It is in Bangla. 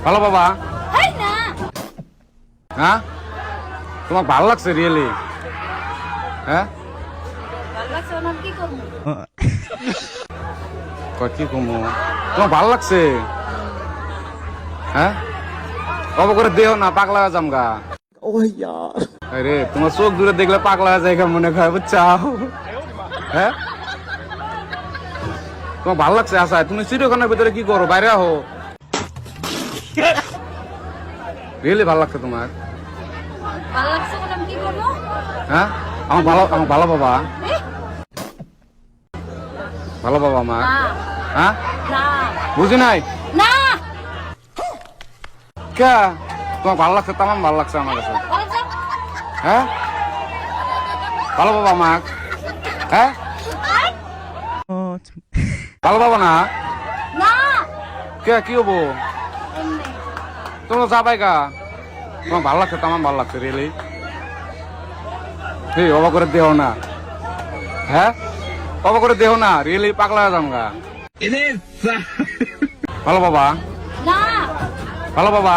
ভালো বাবা। হাই না হ্যাঁ তোমার ভালো লাগছে রিয়েলি? হ্যাঁ ভালো লাগছে না কি করব কয় কি কমো তোমার ভালো লাগছে? হ্যাঁ কবে করে দেহ না পাগলা হয়ে যামগা। আরে তোমার চোখ দূরে দেখলে পাগলা হয়ে যায় মনে হয় বুঝছাও। হ্যাঁ তোমার ভালো লাগছে? আচ্ছা তুমি চিড়িয়াখানার ভিতরে কি করো? বাইরে আহো। রিয়েলি ভালো লাগছে তোমার? ভালো লাগছে না কি করব হ্যাঁ আমার ভালো বাবা। ভালো বাবা আমার। না হ্যাঁ না বুঝি নাই না কে তোমার ভালো লাগছে? তামাম ভালো লাগছে আমার কাছে। ভালো যাও হ্যাঁ ভালো বাবা আমার। হ্যাঁ ভালো বাবা না না কে কি হবো? এমনি তোমরা যাবাই গা। তোমার ভালো লাগছে? তামাম ভালো লাগছে রিয়েলি। এই অবাক করে দেহ না। হ্যাঁ অবাক করে দেহ না রিয়েলি পাগলা হয়ে যাম গা। ভালো বাবা। না ভালো বাবা।